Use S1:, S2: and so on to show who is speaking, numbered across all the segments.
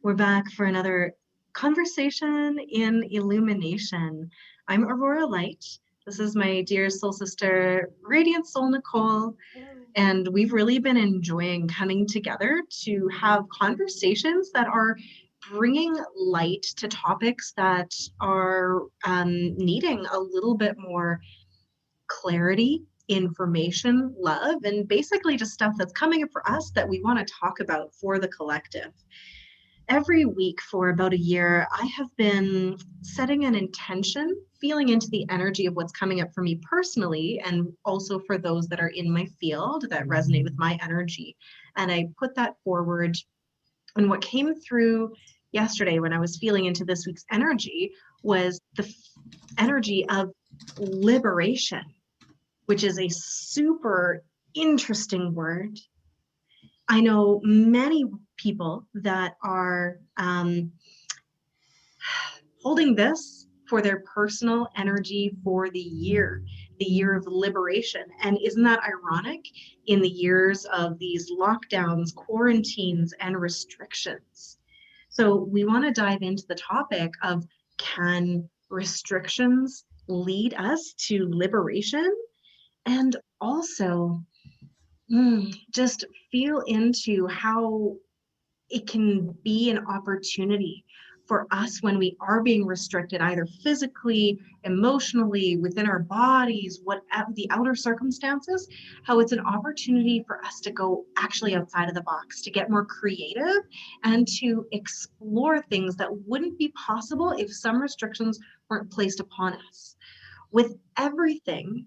S1: We're back for another conversation in illumination. I'm Aurora Light. This is my dear soul sister, Radiant Soul NIcole,
S2: Hello.
S1: and we've really been enjoying coming together to have conversations that are bringing light to topics that are needing a little bit more clarity, information, love, and basically just stuff that's coming up for us that we want to talk about for the collective. Every week for about a year, I have been setting an intention, feeling into the energy of what's coming up for me personally, and also for those that are in my field that resonate with my energy. And I put that forward. And what came through yesterday when I was feeling into this week's energy was the energy of liberation, which is a super interesting word. I know many people that are holding this for their personal energy for the year of liberation. And isn't that ironic in the years of these lockdowns, quarantines, and restrictions? So we want to dive into the topic of, can restrictions lead us to liberation? And also, just feel into how it can be an opportunity for us when we are being restricted, either physically, emotionally, within our bodies, whatever the outer circumstances, how it's an opportunity for us to go actually outside of the box, to get more creative and to explore things that wouldn't be possible if some restrictions weren't placed upon us. With everything,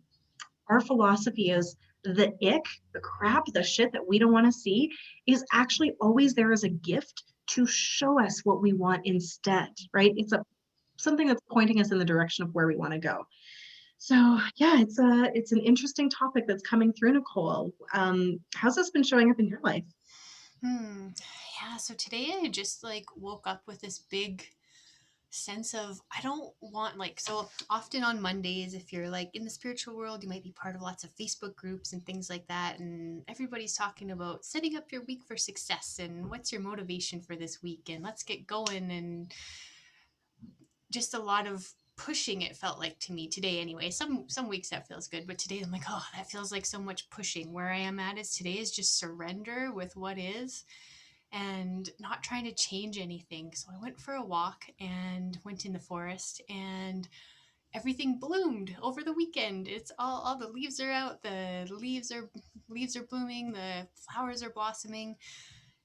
S1: our philosophy is the ick, the crap, the shit that we don't want to see is actually always there as a gift to show us what we want instead, right? It's a something that's pointing us in the direction of where we want to go. So yeah, it's an interesting topic that's coming through, NIcole. How's this been showing up in your life?
S2: Hmm. Yeah, so today I just woke up with this big sense of I don't want so often on Mondays, if you're in the spiritual world, you might be part of lots of Facebook groups and things like that, and everybody's talking about setting up your week for success and what's your motivation for this week and let's get going, and just a lot of pushing, it felt like to me today anyway. Some weeks that feels good, but today I'm like, oh, that feels like so much pushing. Where I am at is today is just surrender with what is and not trying to change anything. So I went for a walk and went in the forest, and everything bloomed over the weekend. It's all the leaves are out, the leaves are blooming, the flowers are blossoming,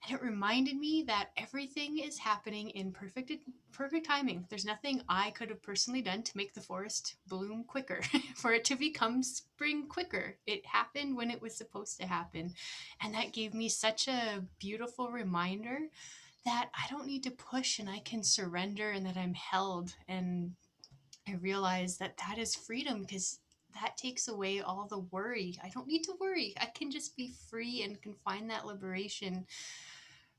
S2: and it reminded me that everything is happening in perfect timing. There's nothing I could have personally done to make the forest bloom quicker, for it to become spring quicker. It happened when it was supposed to happen. And that gave me such a beautiful reminder that I don't need to push and I can surrender and that I'm held. And I realized that that is freedom, because that takes away all the worry. I don't need to worry. I can just be free and can find that liberation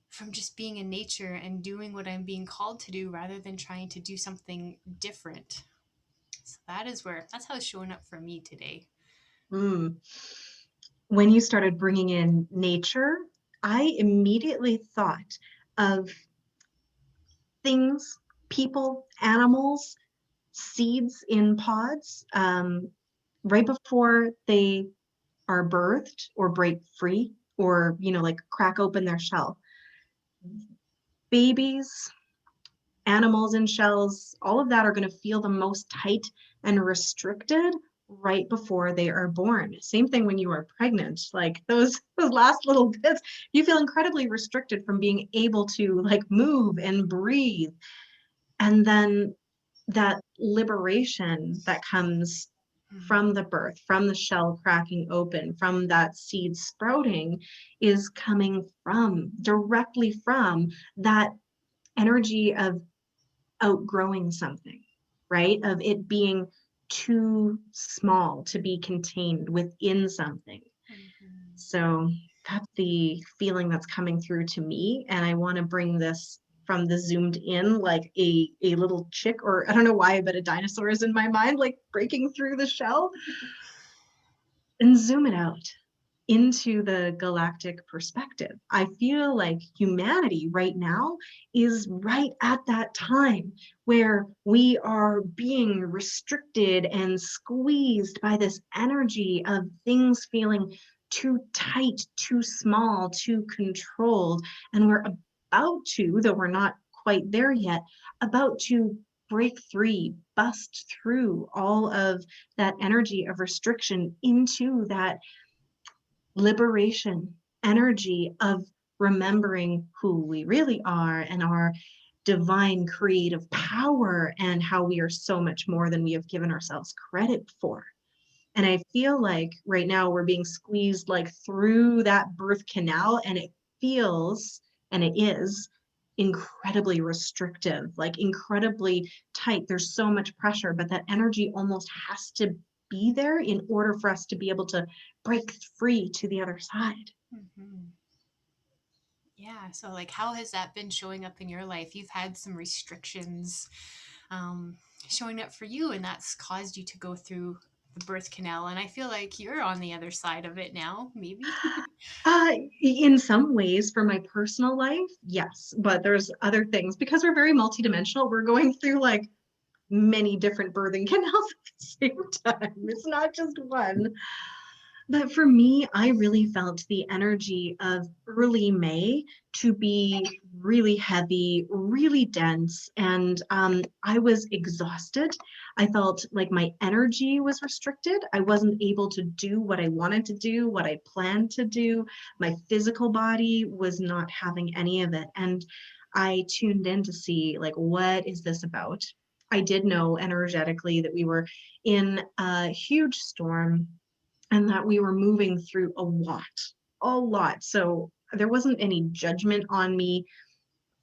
S2: from just being in nature and doing what I'm being called to do rather than trying to do something different. So that's how it's showing up for me today.
S1: Mm. When you started bringing in nature, I immediately thought of things, people, animals, seeds in pods, right before they are birthed or break free or, like crack open their shell. Babies, animals in shells, all of that are going to feel the most tight and restricted right before they are born. Same thing when you are pregnant. Like those last little bits, you feel incredibly restricted from being able to like move and breathe. And then that liberation that comes from the birth, from the shell cracking open, from that seed sprouting, is coming from directly from that energy of outgrowing something, right? Of it being too small to be contained within something.
S2: Mm-hmm.
S1: So that's the feeling that's coming through to me. And I want to bring this from the zoomed in, like a little chick, or I don't know why, but a dinosaur is in my mind, like breaking through the shell, and zoom it out into the galactic perspective. I feel like humanity right now is right at that time where we are being restricted and squeezed by this energy of things feeling too tight, too small, too controlled. And we're about to, though we're not quite there yet, about to break free, bust through all of that energy of restriction into that liberation energy of remembering who we really are and our divine creative power and how we are so much more than we have given ourselves credit for. And I feel like right now we're being squeezed like through that birth canal, and it feels, and it is incredibly restrictive, like incredibly tight. There's so much pressure, but that energy almost has to be there in order for us to be able to break free to the other side.
S2: Mm-hmm. Yeah. So, like, how has that been showing up in your life? You've had some restrictions um, showing up for you, and that's caused you to go through the birth canal. And I feel like you're on the other side of it now, maybe.
S1: In some ways, for my personal life, yes, but there's other things because we're very multidimensional. We're going through like many different birthing canals at the same time. It's not just one. But for me, I really felt the energy of early May to be really heavy, really dense, and I was exhausted. I felt like my energy was restricted. I wasn't able to do what I wanted to do, what I planned to do. My physical body was not having any of it. And I tuned in to see, like, what is this about? I did know energetically that we were in a huge storm and that we were moving through a lot, a lot. So there wasn't any judgment on me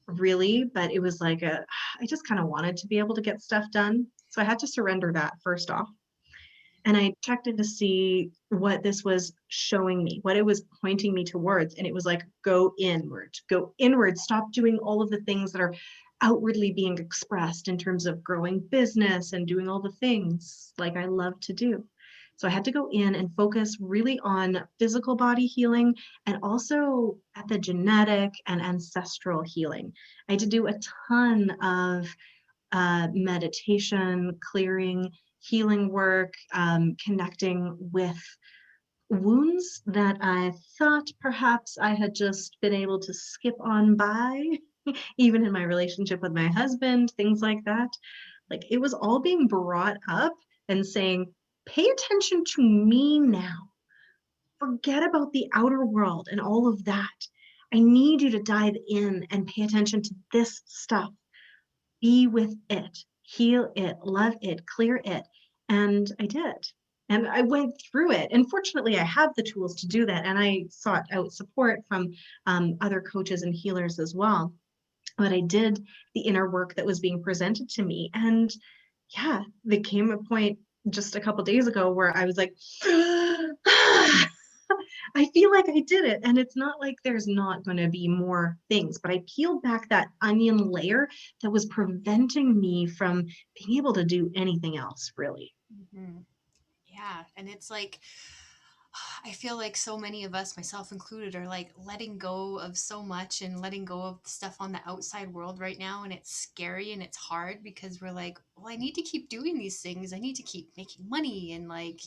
S1: really, but it was like I just kind of wanted to be able to get stuff done. So I had to surrender that first off. And I checked in to see what this was showing me, what it was pointing me towards. And it was like, go inward, stop doing all of the things that are outwardly being expressed in terms of growing business and doing all the things like I love to do. So I had to go in and focus really on physical body healing and also at the genetic and ancestral healing. I had to do a ton of meditation, clearing, healing work, connecting with wounds that I thought perhaps I had just been able to skip on by, even in my relationship with my husband, things like that. Like it was all being brought up and saying, pay attention to me now. Forget about the outer world and all of that. I need you to dive in and pay attention to this stuff. Be with it, heal it, love it, clear it. And I did. And I went through it. And fortunately, I have the tools to do that. And I sought out support from other coaches and healers as well. But I did the inner work that was being presented to me. And yeah, there came a point just a couple days ago where I was like, I feel like I did it. And it's not like there's not going to be more things, but I peeled back that onion layer that was preventing me from being able to do anything else, really.
S2: Mm-hmm. Yeah. And it's like, I feel like so many of us, myself included, are like letting go of so much and letting go of stuff on the outside world right now. And it's scary and it's hard because we're like, well, I need to keep doing these things. I need to keep making money and like,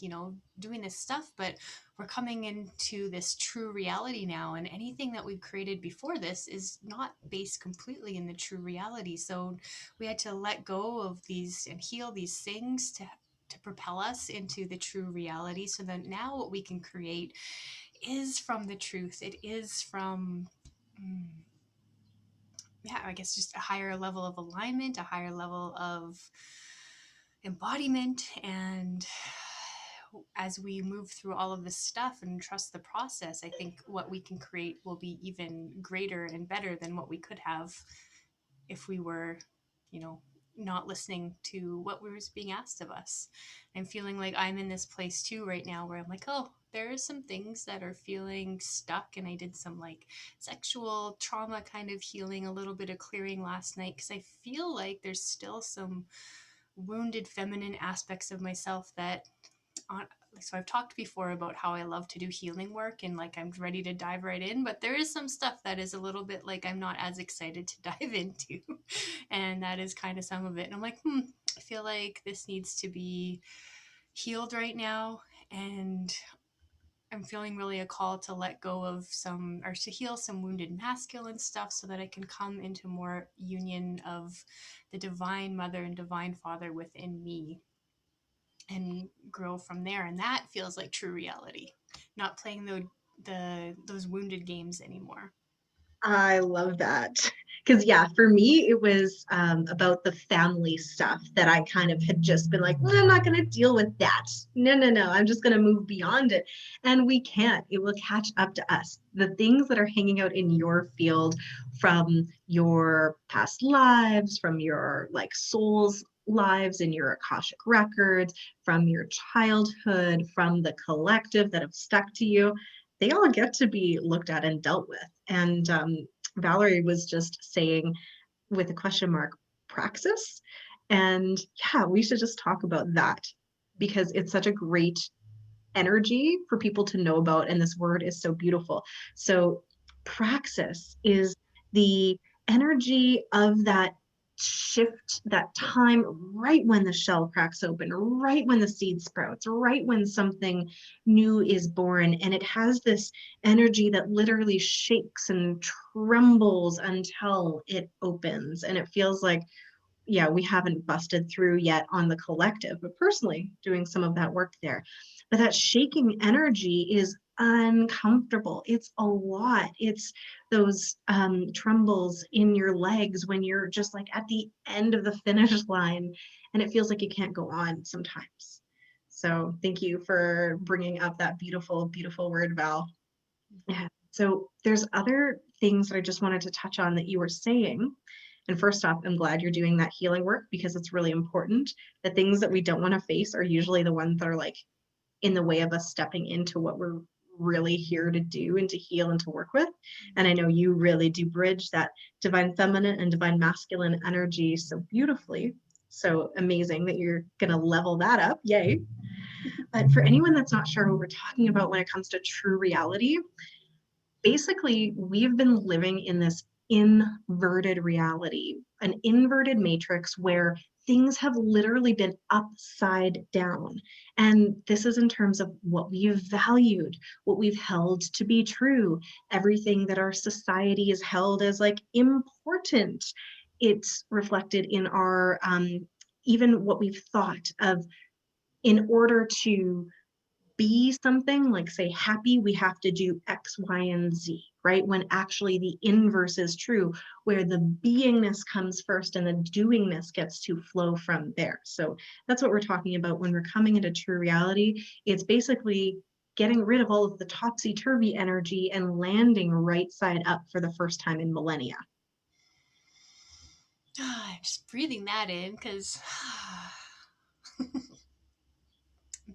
S2: doing this stuff. But we're coming into this true reality now. And anything that we've created before this is not based completely in the true reality. So we had to let go of these and heal these things to propel us into the true reality so that now what we can create is from the truth. It is from mm, yeah, I guess just a higher level of alignment, a higher level of embodiment. And as we move through all of this stuff and trust the process, I think what we can create will be even greater and better than what we could have if we were, you know, not listening to what was being asked of us. I'm feeling like I'm in this place too right now where I'm like, oh, there are some things that are feeling stuck. And I did some like sexual trauma kind of healing, a little bit of clearing last night because I feel like there's still some wounded feminine aspects of myself that so I've talked before about how I love to do healing work and like I'm ready to dive right in, but there is some stuff that is a little bit like I'm not as excited to dive into. And that is kind of some of it. And I'm like, I feel like this needs to be healed right now. And I'm feeling really a call to let go of some, or to heal some wounded masculine stuff so that I can come into more union of the divine mother and divine father within me and grow from there. And that feels like true reality, not playing those wounded games anymore.
S1: I love that. Because, yeah, for me, it was about the family stuff that I kind of had just been like, well, I'm not going to deal with that. No, no, no. I'm just going to move beyond it. And we can't. It will catch up to us. The things that are hanging out in your field from your past lives, from your like soul's lives in your Akashic records, from your childhood, from the collective that have stuck to you, they all get to be looked at and dealt with. And Valerie was just saying with a question mark, praxis. And yeah, we should just talk about that because it's such a great energy for people to know about. And this word is so beautiful. So, praxis is the energy of that shift, that time right when the shell cracks open, right when the seed sprouts, right when something new is born. And it has this energy that literally shakes and trembles until it opens. And it feels like, yeah, we haven't busted through yet on the collective, but personally doing some of that work there. But that shaking energy is uncomfortable. It's a lot. It's those trembles in your legs when you're just like at the end of the finish line and it feels like you can't go on sometimes. So thank you for bringing up that beautiful, beautiful word, Val. Yeah. So there's other things that I just wanted to touch on that you were saying. And first off, I'm glad you're doing that healing work because it's really important. The things that we don't want to face are usually the ones that are like in the way of us stepping into what we're really here to do and to heal and to work with. And I know you really do bridge that divine feminine and divine masculine energy so beautifully. So amazing that you're going to level that up. Yay. But for anyone that's not sure what we're talking about when it comes to true reality, basically we've been living in this inverted reality, an inverted matrix where things have literally been upside down. And this is in terms of what we've valued, what we've held to be true, everything that our society is held as like important. It's reflected in our even what we've thought of in order to be something like say happy, we have to do X, Y, and Z, right? When actually the inverse is true, where the beingness comes first and the doingness gets to flow from there. So that's what we're talking about when we're coming into true reality. It's basically getting rid of all of the topsy-turvy energy and landing right side up for the first time in millennia.
S2: Just breathing that in because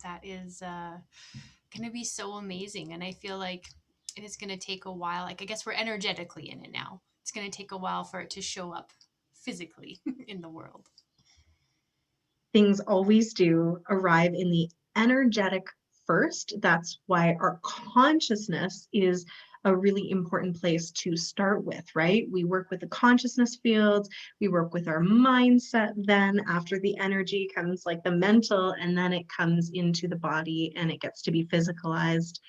S2: that is going to be so amazing. And I feel like it is going to take a while. Like, I guess we're energetically in it now. It's going to take a while for it to show up physically in the world.
S1: Things always do arrive in the energetic first. That's why our consciousness is a really important place to start with, right? We work with the consciousness fields, we work with our mindset. Then, after the energy comes like the mental, and then it comes into the body and it gets to be physicalized.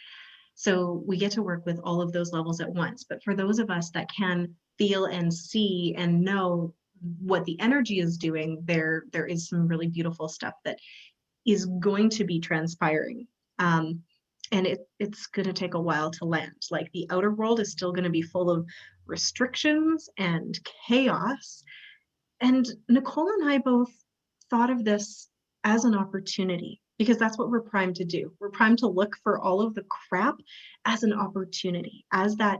S1: So, we get to work with all of those levels at once. But for those of us that can feel and see and know what the energy is doing, there is some really beautiful stuff that is going to be transpiring. And it's going to take a while to land. Like the outer world is still going to be full of restrictions and chaos. And NIcole and I both thought of this as an opportunity because that's what we're primed to do. We're primed to look for all of the crap as an opportunity, as that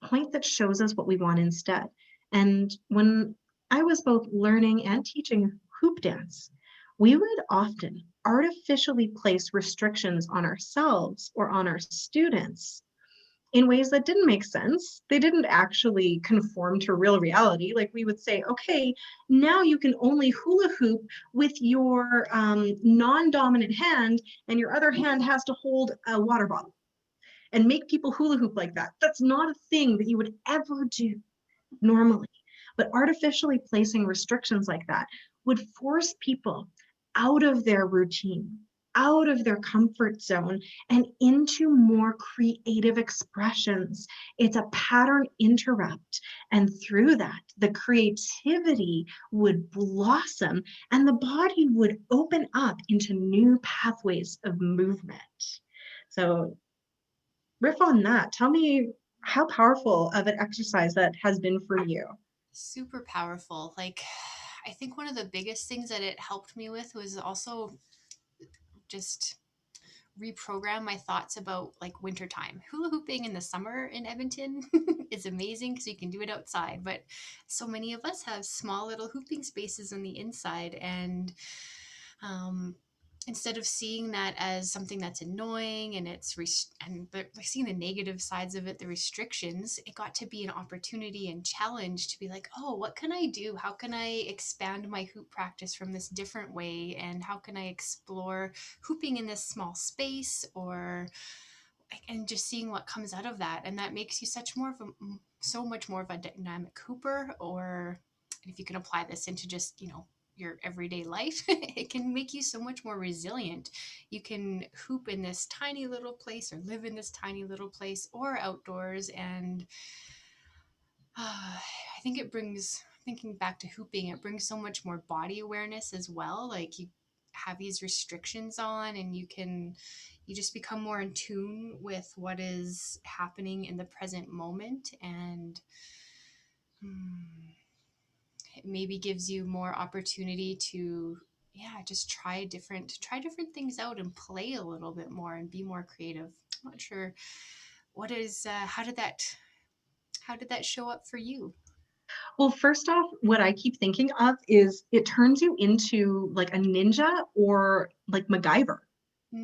S1: point that shows us what we want instead. And when I was both learning and teaching hoop dance, we would often artificially place restrictions on ourselves or on our students in ways that didn't make sense. They didn't actually conform to real reality. Like we would say, okay, now you can only hula hoop with your non-dominant hand, and your other hand has to hold a water bottle, and make people hula hoop like that. That's not a thing that you would ever do normally. But artificially placing restrictions like that would force people out of their routine, out of their comfort zone, and into more creative expressions. It's a pattern interrupt. And through that, the creativity would blossom and the body would open up into new pathways of movement. So, riff on that. Tell me how powerful of an exercise that has been for you.
S2: Super powerful. Like, I think one of the biggest things that it helped me with was also just reprogram my thoughts about like wintertime. Hula hooping in the summer in Edmonton is amazing because you can do it outside, but so many of us have small little hooping spaces on the inside. And um, instead of seeing that as something that's annoying and like seeing the negative sides of it, the restrictions, it got to be an opportunity and challenge to be like, oh, what can I do? How can I expand my hoop practice from this different way? And how can I explore hooping in this small space, or and just seeing what comes out of that. And that makes you so much more of a dynamic hooper. Or if you can apply this into just, your everyday life, it can make you so much more resilient. You can hoop in this tiny little place or live in this tiny little place or outdoors. And I think it brings, thinking back to hooping, it brings so much more body awareness as well. Like you have these restrictions on, and you just become more in tune with what is happening in the present moment. And it maybe gives you more opportunity to, yeah, just try different things out and play a little bit more and be more creative. I'm not sure how did that show up for you?
S1: Well, first off, what I keep thinking of is it turns you into like a ninja or like MacGyver,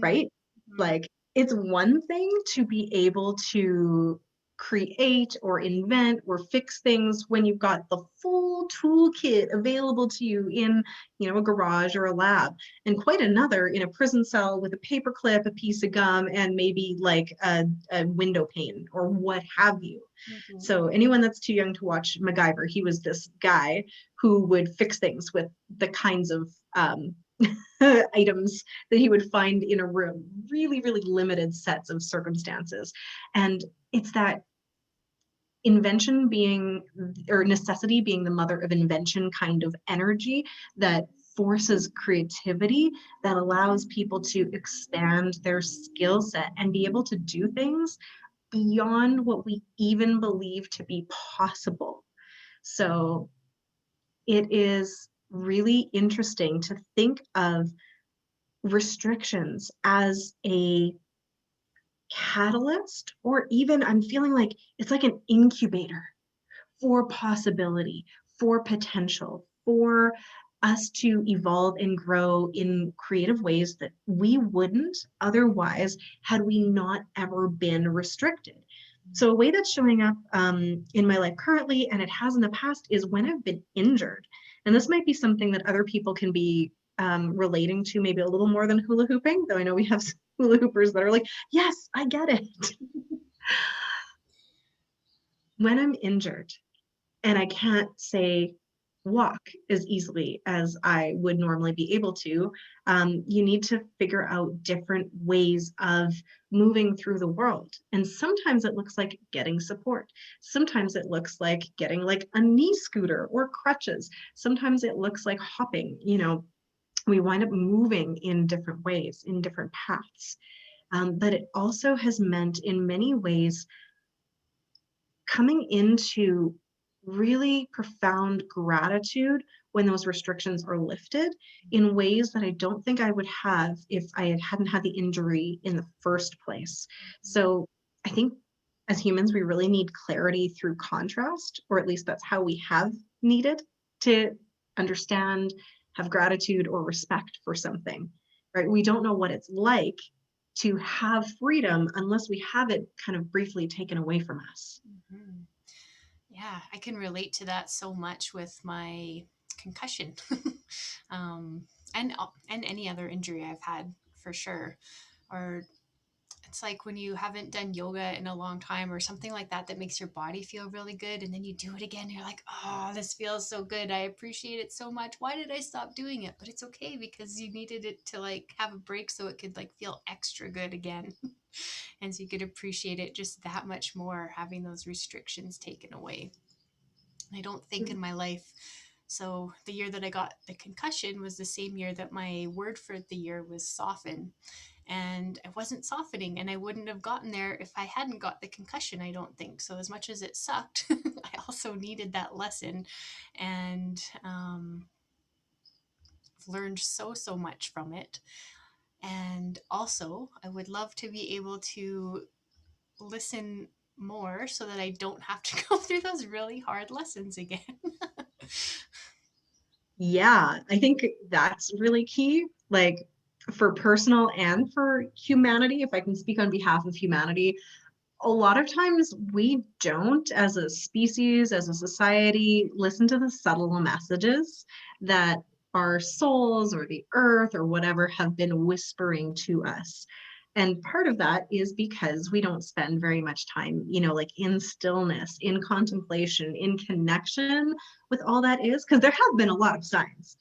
S1: right?
S2: Mm-hmm.
S1: Like it's one thing to be able to create or invent or fix things when you've got the full toolkit available to you in, a garage or a lab, and quite another in a prison cell with a paper clip, a piece of gum, and maybe like a window pane or what have you.
S2: Mm-hmm.
S1: So anyone that's too young to watch MacGyver, he was this guy who would fix things with the kinds of items that he would find in a room, really, really limited sets of circumstances. And it's that invention being, or necessity being the mother of invention kind of energy that forces creativity, that allows people to expand their skill set and be able to do things beyond what we even believe to be possible. So it is really interesting to think of restrictions as a catalyst, or even I'm feeling like it's like an incubator for possibility, for potential, for us to evolve and grow in creative ways that we wouldn't otherwise had we not ever been restricted. So, a way that's showing up in my life currently, and it has in the past, is when I've been injured. And this might be something that other people can be relating to maybe a little more than hula hooping, though I know we have hula hoopers that are like, yes, I get it. When I'm injured, and I can't say walk as easily as I would normally be able to, you need to figure out different ways of moving through the world. And sometimes it looks like getting support. Sometimes it looks like getting like a knee scooter or crutches. Sometimes it looks like hopping. We wind up moving in different ways, in different paths. But it also has meant in many ways coming into really profound gratitude when those restrictions are lifted in ways that I don't think I would have if I hadn't had the injury in the first place. So I think as humans, we really need clarity through contrast, or at least that's how we have needed to understand, have gratitude or respect for something, right? We don't know what it's like to have freedom unless we have it kind of briefly taken away from us.
S2: Mm-hmm. Yeah, I can relate to that so much with my concussion, um, and any other injury I've had for sure. Or it's like when you haven't done yoga in a long time or something like that that makes your body feel really good, and then you do it again, and you're like, oh, this feels so good. I appreciate it so much. Why did I stop doing it? But it's okay because you needed it to like have a break so it could like feel extra good again. And so you could appreciate it just that much more having those restrictions taken away. I don't think in my life. So the year that I got the concussion was the same year that my word for the year was soften. And I wasn't softening, and I wouldn't have gotten there if I hadn't got the concussion, I don't think. So as much as it sucked, I also needed that lesson, and learned so much from it. And also, I would love to be able to listen more so that I don't have to go through those really hard lessons again.
S1: Yeah, I think that's really key. Like for personal and for humanity, if I can speak on behalf of humanity, a lot of times we don't, as a species, as a society, listen to the subtle messages that our souls or the earth or whatever have been whispering to us. And part of that is because we don't spend very much time, like in stillness, in contemplation, in connection with all that is, because there have been a lot of signs.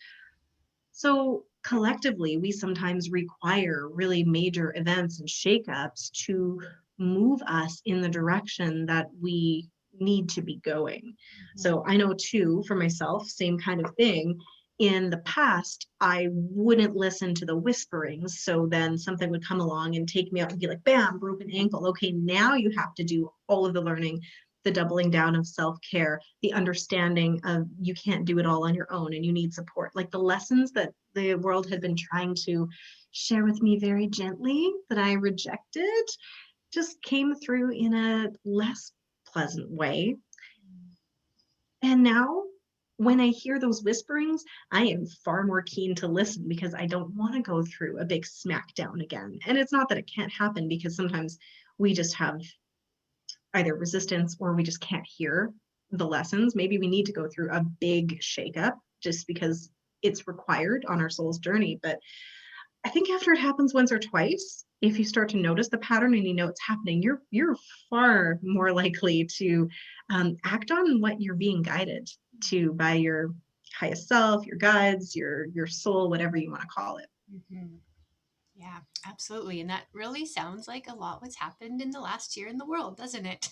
S1: So collectively, we sometimes require really major events and shakeups to move us in the direction that we need to be going.
S2: Mm-hmm.
S1: So I know too, for myself, same kind of thing. In the past, I wouldn't listen to the whisperings. So then something would come along and take me out and be like, bam, broken ankle. Okay, now you have to do all of the learning, the doubling down of self-care, the understanding of you can't do it all on your own and you need support. Like the lessons that the world had been trying to share with me very gently that I rejected just came through in a less pleasant way. And now when I hear those whisperings, I am far more keen to listen because I don't want to go through a big smackdown again. And it's not that it can't happen, because sometimes we just have either resistance or we just can't hear the lessons. Maybe we need to go through a big shakeup just because it's required on our soul's journey. But I think after it happens once or twice, if you start to notice the pattern and you know it's happening, you're far more likely to act on what you're being guided to by your highest self, your guides, your soul, whatever you want to call it.
S2: Mm-hmm. Yeah, absolutely. And that really sounds like a lot what's happened in the last year in the world, doesn't it?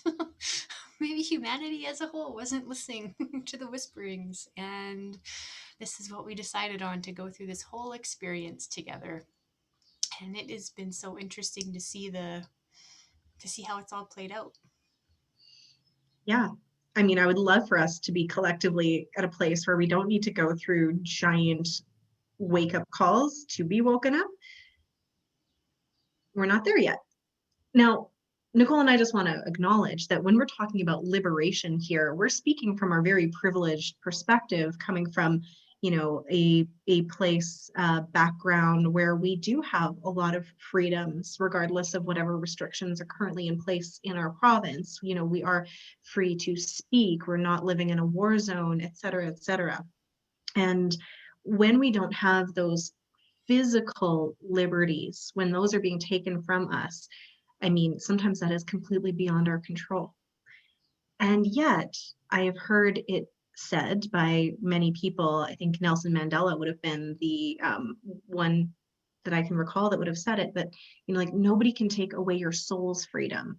S2: Maybe humanity as a whole wasn't listening to the whisperings. And this is what we decided on to go through this whole experience together. And it has been so interesting to see how it's all played out.
S1: Yeah. I mean, I would love for us to be collectively at a place where we don't need to go through giant wake up calls to be woken up. We're not there yet. Now, NIcole and I just want to acknowledge that when we're talking about liberation here, we're speaking from our very privileged perspective, coming from, a place, background where we do have a lot of freedoms, regardless of whatever restrictions are currently in place in our province. We are free to speak. We're not living in a war zone, et cetera, et cetera. And when we don't have those physical liberties, when those are being taken from us, I mean, sometimes that is completely beyond our control. And yet, I have heard it said by many people. I think Nelson Mandela would have been the one that I can recall that would have said it, but like nobody can take away your soul's freedom,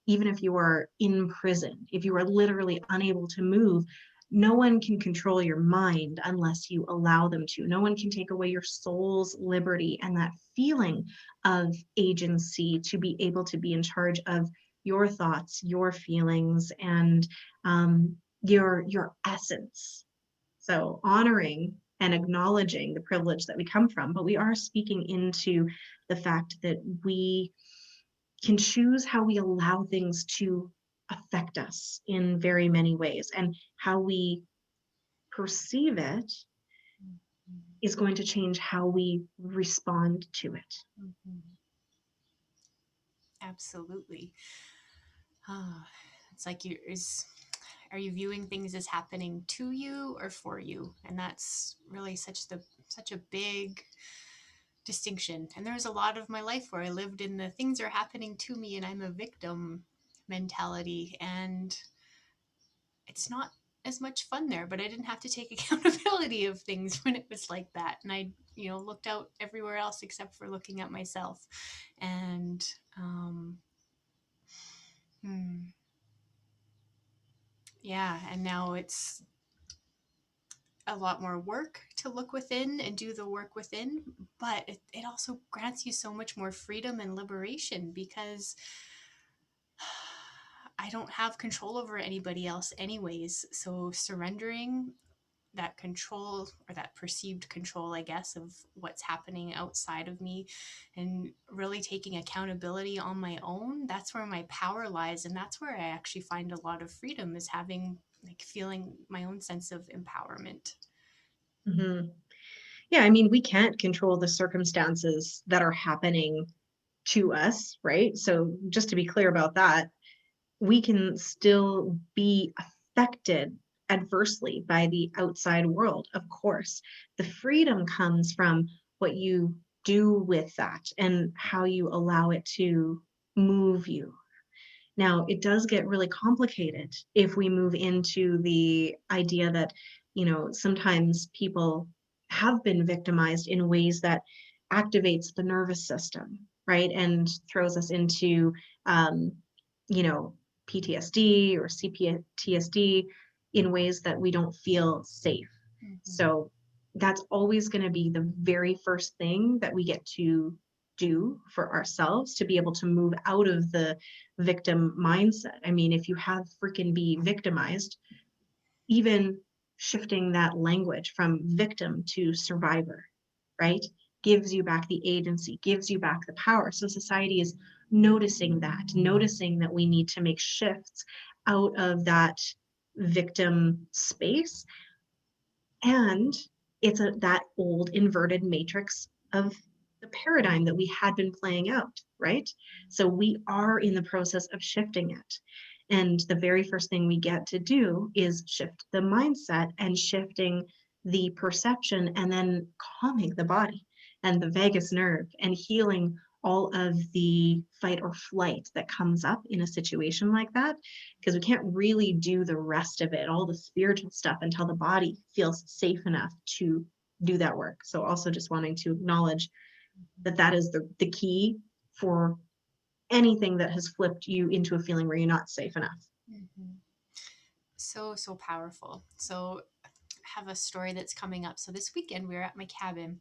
S1: even if you are in prison, if you are literally unable to move. No one can control your mind unless you allow them to. No one can take away your soul's liberty and that feeling of agency to be able to be in charge of your thoughts, your feelings, and your essence. So honoring and acknowledging the privilege that we come from, but we are speaking into the fact that we can choose how we allow things to affect us in very many ways, and how we perceive it is going to change how we respond to it.
S2: Mm-hmm. Absolutely. Ah, it's like are you viewing things as happening to you or for you? And that's really such a big distinction. And there was a lot of my life where I lived in the things are happening to me and I'm a victim mentality. And it's not as much fun there, but I didn't have to take accountability of things when it was like that. And I, looked out everywhere else except for looking at myself. And, hmm, yeah, and now it's a lot more work to look within and do the work within, but it also grants you so much more freedom and liberation because I don't have control over anybody else, anyways. So surrendering that control or that perceived control, I guess, of what's happening outside of me and really taking accountability on my own, that's where my power lies. And that's where I actually find a lot of freedom is having like feeling my own sense of empowerment.
S1: Mhm. Yeah, I mean, we can't control the circumstances that are happening to us, right? So just to be clear about that, we can still be affected adversely by the outside world, of course. The freedom comes from what you do with that and how you allow it to move you. Now, it does get really complicated if we move into the idea that, sometimes people have been victimized in ways that activates the nervous system, right? And throws us into, um, you know, PTSD or CPTSD in ways that we don't feel safe.
S2: Mm-hmm.
S1: So that's always going to be the very first thing that we get to do for ourselves to be able to move out of the victim mindset. I mean, if you have freaking be victimized, even shifting that language from victim to survivor, right? Gives you back the agency, gives you back the power. So society is noticing that we need to make shifts out of that victim space. And it's that old inverted matrix of the paradigm that we had been playing out, right? So we are in the process of shifting it. And the very first thing we get to do is shift the mindset and shifting the perception and then calming the body and the vagus nerve and healing all of the fight or flight that comes up in a situation like that, because we can't really do the rest of it, all the spiritual stuff, until the body feels safe enough to do that work. So also just wanting to acknowledge that that is the key for anything that has flipped you into a feeling where you're not safe enough.
S2: Mm-hmm. So powerful. So I have a story that's coming up. So this weekend we were at my cabin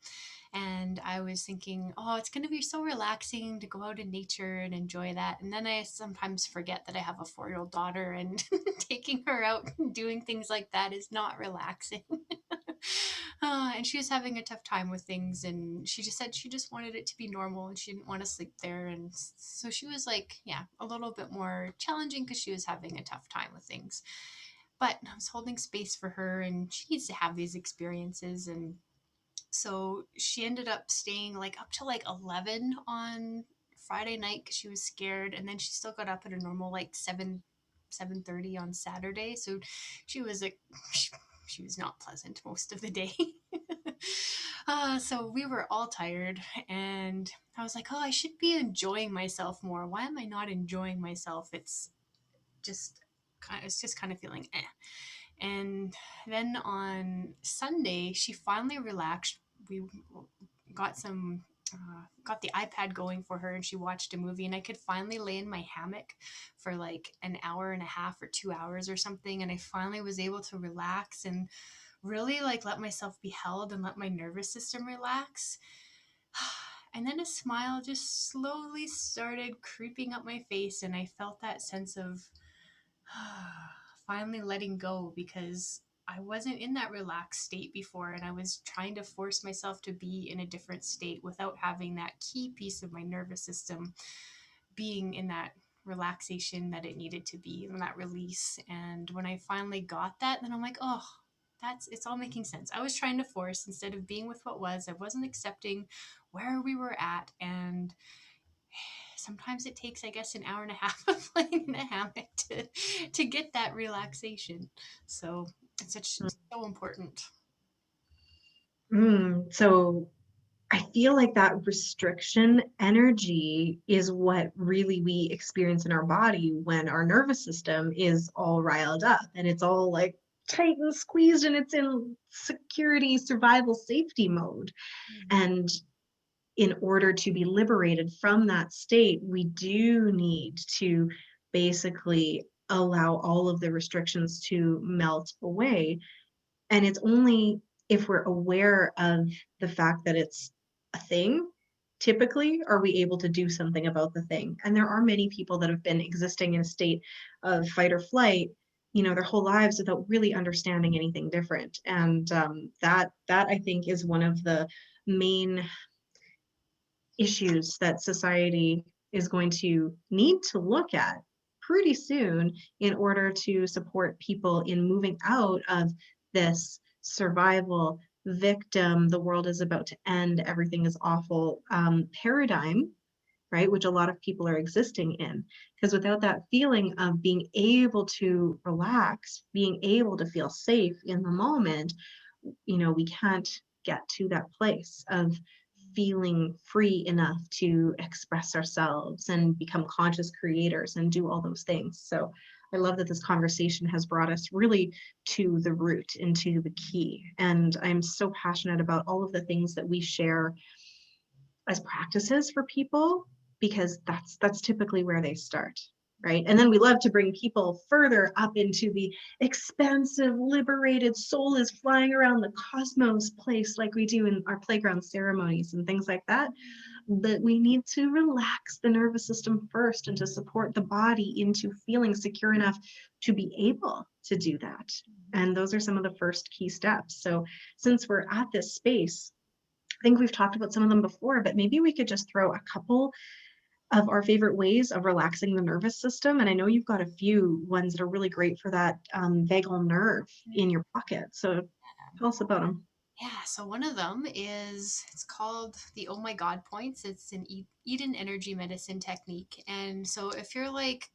S2: and I was thinking, oh, it's going to be so relaxing to go out in nature and enjoy that. And then I sometimes forget that I have a 4-year-old daughter and taking her out and doing things like that is not relaxing. And she was having a tough time with things. And she just said she just wanted it to be normal and she didn't want to sleep there. And so she was like, yeah, a little bit more challenging because she was having a tough time with things. But I was holding space for her and she needs to have these experiences. And so she ended up staying like up to like 11 on Friday night because she was scared, and then she still got up at a normal like 7:30 on Saturday. So she was like she was not pleasant most of the day. So we were all tired, and I was like, oh, I should be enjoying myself more. Why am I not enjoying myself? Just it's just kind of feeling eh. And then on Sunday, she finally relaxed. We got got the iPad going for her and she watched a movie and I could finally lay in my hammock for like an hour and a half or 2 hours or something. And I finally was able to relax and really like let myself be held and let my nervous system relax. And then a smile just slowly started creeping up my face and I felt that sense of finally letting go because I wasn't in that relaxed state before and I was trying to force myself to be in a different state without having that key piece of my nervous system being in that relaxation that it needed to be and that release. And when I finally got that, then I'm like, oh, it's all making sense. I was trying to force instead of being with what was. I wasn't accepting where we were at. And sometimes it takes, I guess, an hour and a half of laying in a hammock to get that relaxation. So it's so important.
S1: So I feel like that restriction energy is what really we experience in our body when our nervous system is all riled up and it's all like tight and squeezed and it's in security, survival, safety mode. And in order to be liberated from that state, we do need to basically allow all of the restrictions to melt away. And it's only if we're aware of the fact that it's a thing, typically, are we able to do something about the thing. And there are many people that have been existing in a state of fight or flight, their whole lives without really understanding anything different. And that I think is one of the main issues that society is going to need to look at pretty soon in order to support people in moving out of this survival victim, the world is about to end, everything is awful paradigm, right? Which a lot of people are existing in. Because without that feeling of being able to relax, being able to feel safe in the moment, we can't get to that place of feeling free enough to express ourselves and become conscious creators and do all those things. So I love that this conversation has brought us really to the root and to the key. And I'm so passionate about all of the things that we share as practices for people, because that's typically where they start, right? And then we love to bring people further up into the expansive, liberated, soul is flying around the cosmos place like we do in our playground ceremonies and things like that. But we need to relax the nervous system first and to support the body into feeling secure enough to be able to do that. And those are some of the first key steps. So since we're at this space, I think we've talked about some of them before, but maybe we could just throw a couple of our favorite ways of relaxing the nervous system. And I know you've got a few ones that are really great for that vagal nerve in your pocket. So tell us about them.
S2: Yeah, so one of them it's called the Oh My God points. It's an Eden energy medicine technique. And so if you're like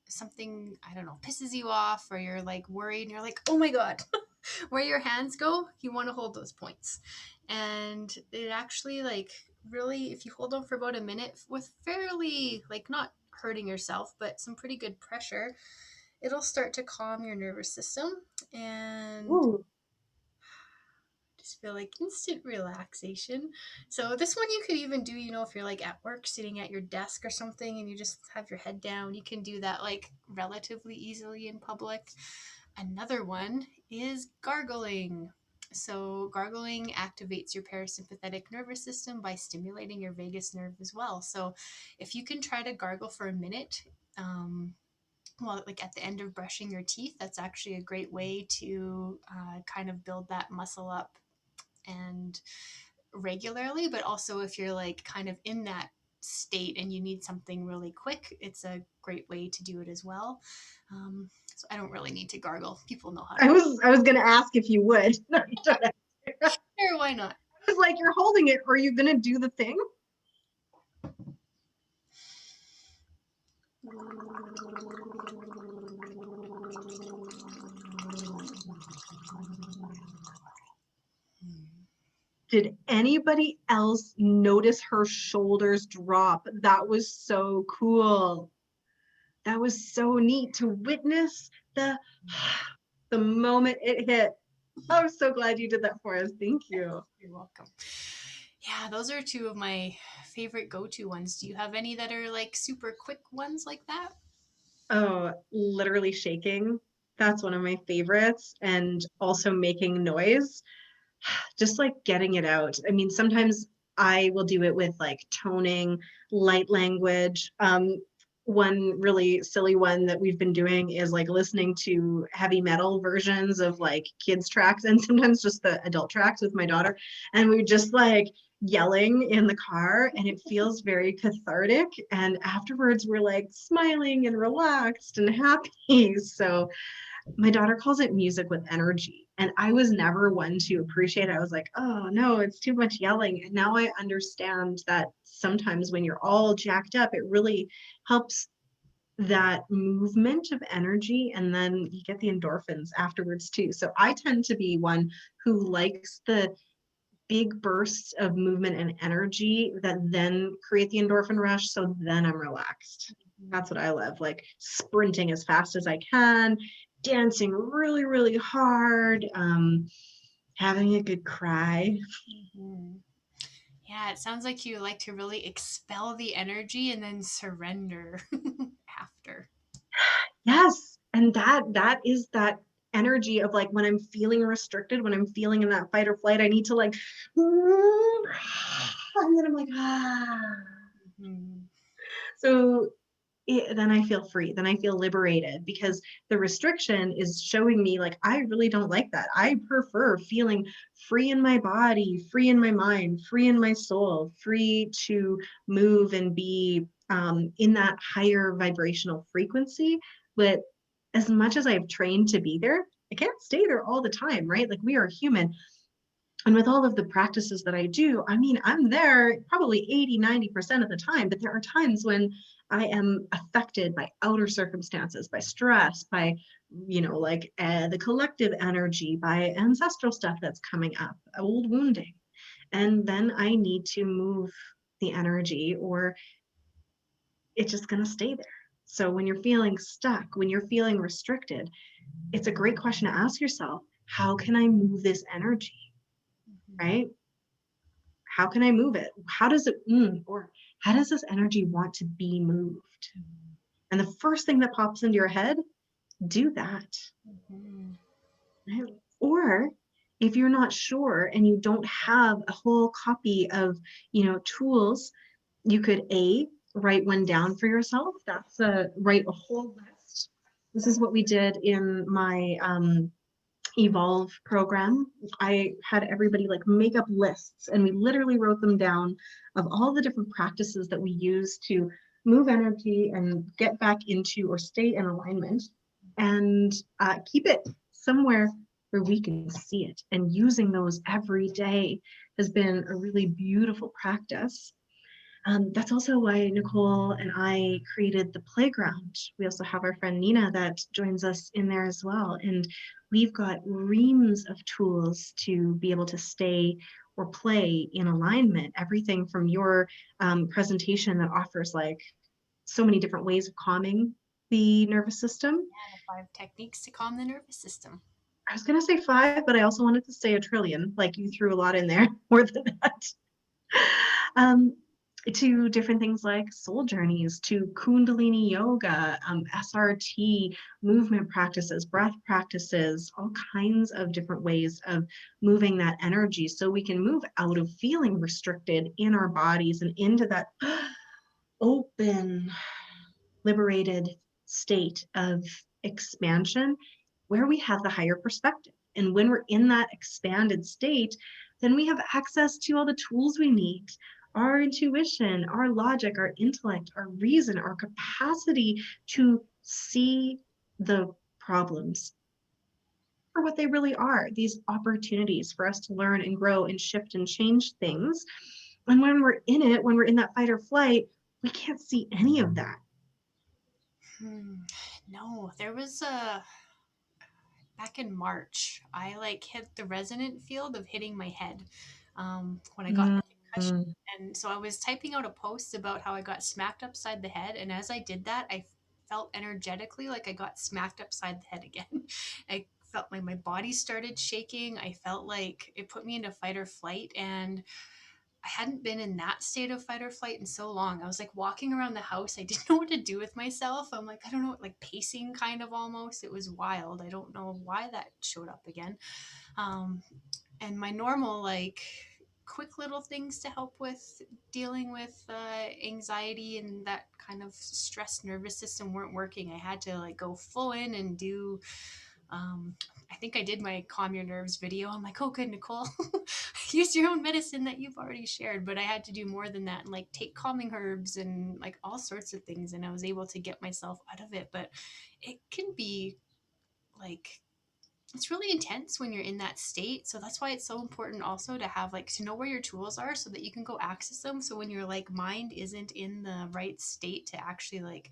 S2: something, I don't know, pisses you off or you're like worried and you're like, oh my God, where your hands go, you want to hold those points. And it actually like really, if you hold them for about a minute with fairly like not hurting yourself, but some pretty good pressure, it'll start to calm your nervous system and
S1: Ooh.
S2: just feel like instant relaxation. So this one you could even do, if you're like at work sitting at your desk or something and you just have your head down, you can do that like relatively easily in public. Another one is gargling. So gargling activates your parasympathetic nervous system by stimulating your vagus nerve as well. So if you can try to gargle for a minute, well, like at the end of brushing your teeth, that's actually a great way to kind of build that muscle up and regularly. But also if you're like kind of in that state and you need something really quick, it's a great way to do it as well. So I don't really need to gargle. People know how to.
S1: I was gonna ask if you would.
S2: Sure, why not?
S1: I was like, you're holding it, are you gonna do the thing? Did anybody else notice her shoulders drop? That was so cool. That was so neat to witness the moment it hit. I'm so glad you did that for us. Thank you.
S2: You're welcome. Yeah, those are two of my favorite go-to ones. Do you have any that are like super quick ones like that?
S1: Oh, literally shaking. That's one of my favorites. And also making noise, just like getting it out. I mean, sometimes I will do it with like toning, light language. One really silly one that we've been doing is like listening to heavy metal versions of like kids tracks and sometimes just the adult tracks with my daughter. And we just like yelling in the car and it feels very cathartic. And afterwards we're like smiling and relaxed and happy. So My daughter calls it music with energy. And I was never one to appreciate it. I was like, oh no, it's too much yelling. And now I understand that sometimes when you're all jacked up, it really helps that movement of energy. And then you get the endorphins afterwards too. So I tend to be one who likes the big bursts of movement and energy that then create the endorphin rush. So then I'm relaxed. That's what I love, like sprinting as fast as I can, dancing really, really hard, having a good cry.
S2: Mhm. Yeah, it sounds like you like to really expel the energy and then surrender after.
S1: Yes. And that is that energy of like when I'm feeling restricted, when I'm feeling in that fight or flight, I need to like, and then I'm like, ah.
S2: Mhm.
S1: So then I feel free. Then I feel liberated because the restriction is showing me like, I really don't like that. I prefer feeling free in my body, free in my mind, free in my soul, free to move and be in that higher vibrational frequency. But as much as I've trained to be there, I can't stay there all the time, right? Like we are human. And with all of the practices that I do, I mean, I'm there probably 80, 90% of the time, but there are times when I am affected by outer circumstances, by stress, by, like the collective energy, by ancestral stuff that's coming up, old wounding. And then I need to move the energy or it's just going to stay there. So when you're feeling stuck, when you're feeling restricted, it's a great question to ask yourself, how can I move this energy,
S2: Mhm.
S1: right? How can I move it? How does it, or how does this energy want to be moved? And the first thing that pops into your head, do that.
S2: Mhm.
S1: Right? Or if you're not sure and you don't have a whole copy of, tools, you could write one down for yourself. That's write a whole list. This is what we did in my Evolve program. I had everybody like make up lists and we literally wrote them down of all the different practices that we use to move energy and get back into or stay in alignment and keep it somewhere where we can see it. And using those every day has been a really beautiful practice. That's also why NIcole and I created the playground. We also have our friend Nina that joins us in there as well. And we've got reams of tools to be able to stay or play in alignment. Everything from your presentation that offers like so many different ways of calming the nervous system.
S2: Yeah, the 5 techniques to calm the nervous system.
S1: I was going to say five, but I also wanted to say a trillion. Like you threw a lot in there, more than that. Um, to different things like soul journeys, to Kundalini yoga, SRT, movement practices, breath practices, all kinds of different ways of moving that energy so we can move out of feeling restricted in our bodies and into that open, liberated state of expansion where we have the higher perspective. And when we're in that expanded state, then we have access to all the tools we need, our intuition, our logic, our intellect, our reason, our capacity to see the problems for what they really are, these opportunities for us to learn and grow and shift and change things. And when we're in it, when we're in that fight or flight, we can't see any of that.
S2: Hmm. No, there was a back in March. I like hit the resonant field of hitting my head when I got the concussion.
S1: Mm-hmm.
S2: And so I was typing out a post about how I got smacked upside the head. And as I did that, I felt energetically like I got smacked upside the head again. I felt like my body started shaking. I felt like it put me into fight or flight. And I hadn't been in that state of fight or flight in so long. I was like walking around the house. I didn't know what to do with myself. I'm like, I don't know, like pacing kind of almost. It was wild. I don't know why that showed up again. Um, and my normal, like, quick little things to help with dealing with anxiety and that kind of stressed nervous system weren't working. I had to like go full in and do I think I did my calm your nerves video. I'm like, oh, good, NIcole, use your own medicine that you've already shared. But I had to do more than that and like take calming herbs and like all sorts of things. And I was able to get myself out of it. But it can be like it's really intense when you're in that state. So that's why it's so important also to have like to know where your tools are so that you can go access them. So when your like mind isn't in the right state to actually like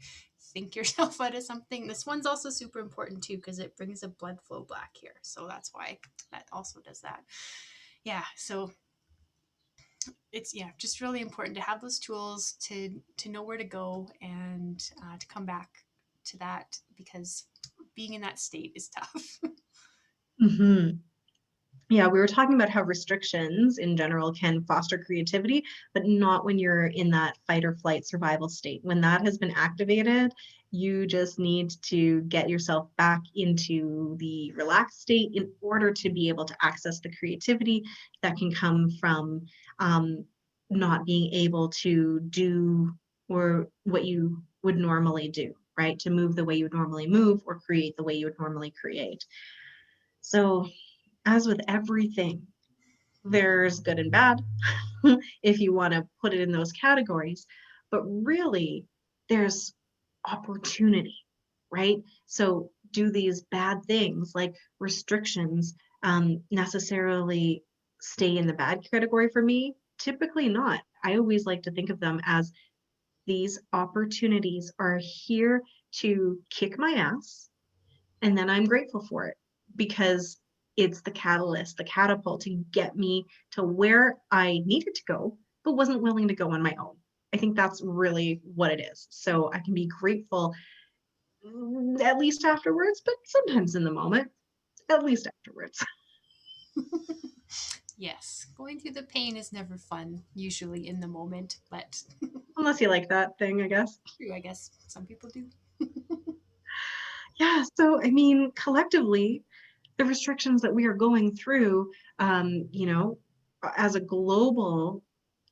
S2: think yourself out of something, this one's also super important too because it brings a blood flow back here. So that's why that also does that. Yeah. So it's just really important to have those tools to know where to go and to come back to that because being in that state is tough.
S1: Hmm. Yeah, we were talking about how restrictions in general can foster creativity, but not when you're in that fight or flight survival state. When that has been activated, you just need to get yourself back into the relaxed state in order to be able to access the creativity that can come from um, not being able to do or what you would normally do, right? To move the way you would normally move or create the way you would normally create. So, as with everything, there's good and bad, if you want to put it in those categories. But really, there's opportunity, right? So, do these bad things like restrictions necessarily stay in the bad category for me? Typically not. I always like to think of them as these opportunities are here to kick my ass, and then I'm grateful for it because it's the catalyst, the catapult to get me to where I needed to go, but wasn't willing to go on my own. I think that's really what it is. So I can be grateful at least afterwards, but sometimes in the moment, at least afterwards.
S2: Yes, going through the pain is never fun, usually in the moment, but
S1: Unless you like that thing, I guess.
S2: true, I guess some people do.
S1: Yeah. So, I mean, collectively, the restrictions that we are going through, as a global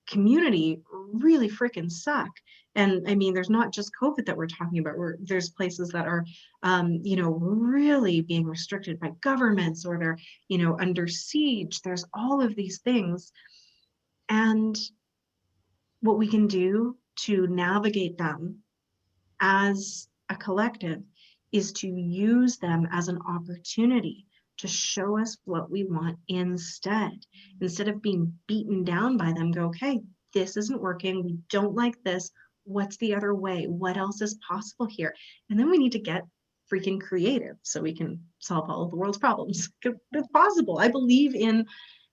S1: community really freaking suck. And I mean, there's not just COVID that we're talking about. There's places that are, really being restricted by governments or they're, under siege. There's all of these things. And what we can do to navigate them as a collective is to use them as an opportunity to show us what we want instead. Instead of being beaten down by them, go, okay, this isn't working. We don't like this. What's the other way? What else is possible here? And then we need to get freaking creative so we can solve all of the world's problems. It's possible. I believe in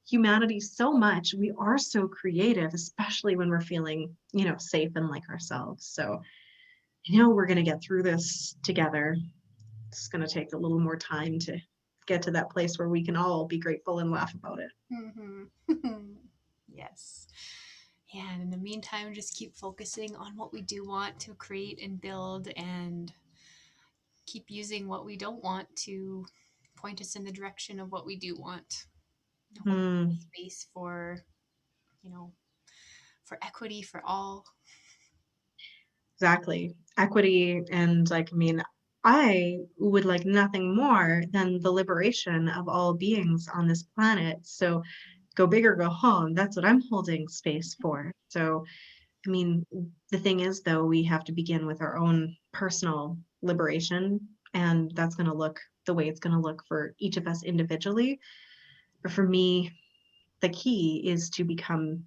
S1: humanity so much. We are so creative, especially when we're feeling, safe and like ourselves. So we're going to get through this together. It's going to take a little more time to get to that place where we can all be grateful and laugh about it.
S2: Mm-hmm. Yes. Yeah, and in the meantime, just keep focusing on what we do want to create and build and keep using what we don't want to point us in the direction of what we do want. Hold space for, you know, for equity for all.
S1: Exactly. Equity. And like, I mean, I would like nothing more than the liberation of all beings on this planet. So go big or go home. That's what I'm holding space for. So, I mean, the thing is, though, we have to begin with our own personal liberation. And that's going to look the way it's going to look for each of us individually. But for me, the key is to become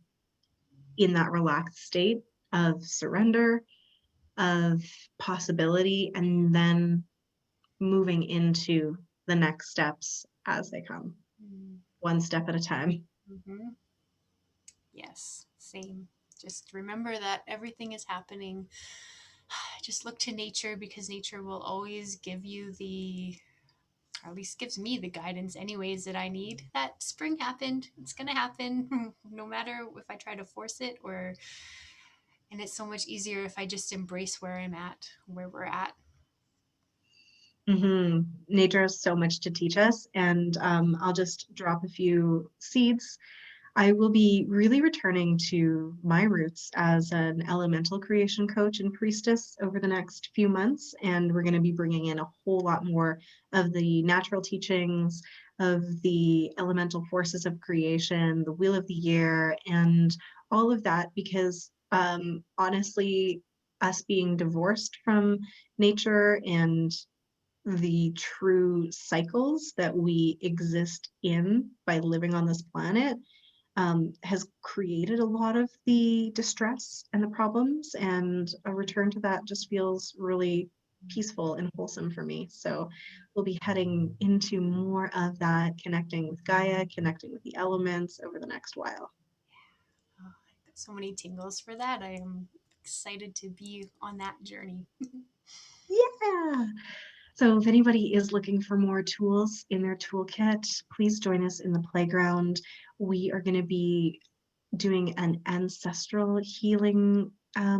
S1: in that relaxed state of surrender, of possibility, and then moving into the next steps as they come, one step at a time.
S2: Mm-hmm. Yes, same. Just remember that everything is happening. Just look to nature because nature will always give you or at least gives me the guidance anyways that I need. That spring happened. It's going to happen no matter if I try to force it and it's so much easier if I just embrace where I'm at, where we're at.
S1: Mm-hmm. Nature has so much to teach us, and I'll just drop a few seeds. I will be really returning to my roots as an elemental creation coach and priestess over the next few months. And we're going to be bringing in a whole lot more of the natural teachings of the elemental forces of creation, the wheel of the year, and all of that, because honestly, us being divorced from nature and the true cycles that we exist in by living on this planet, has created a lot of the distress and the problems, and a return to that just feels really peaceful and wholesome for me. So we'll be heading into more of that, connecting with Gaia, connecting with the elements over the next while.
S2: Oh, I got so many tingles for that. I am excited to be on that journey.
S1: Yeah. So if anybody is looking for more tools in their toolkit, please join us in the playground. We are going to be doing an ancestral healing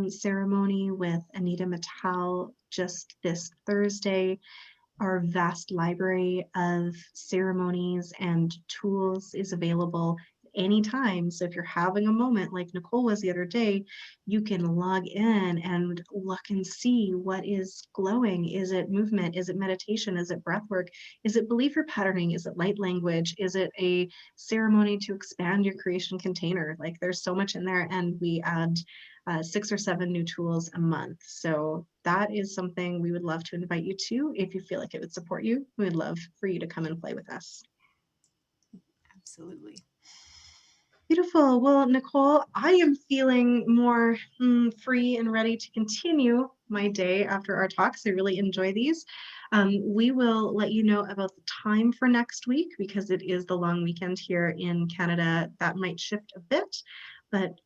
S1: ceremony with Anita Mattal just this Thursday. Our vast library of ceremonies and tools is available anytime. So if you're having a moment like NIcole was the other day, you can log in and look and see what is glowing. Is it movement? Is it meditation? Is it breath work? Is it belief or patterning? Is it light language? Is it a ceremony to expand your creation container? Like there's so much in there, and we add 6 or 7 new tools a month. So that is something we would love to invite you to. If you feel like it would support you, we would love for you to come and play with us.
S2: Absolutely.
S1: Beautiful. Well, NIcole, I am feeling more free and ready to continue my day after our talks. I really enjoy these. We will let you know about the time for next week because it is the long weekend here in Canada. That might shift a bit, but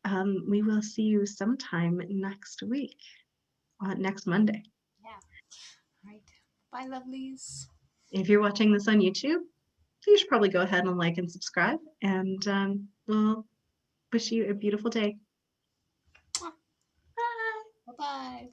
S1: we will see you sometime next week, next Monday.
S2: Yeah. All right. Bye, lovelies.
S1: If you're watching this on YouTube, you should probably go ahead and like and subscribe, and we'll wish you a beautiful day. Bye.
S2: Bye bye.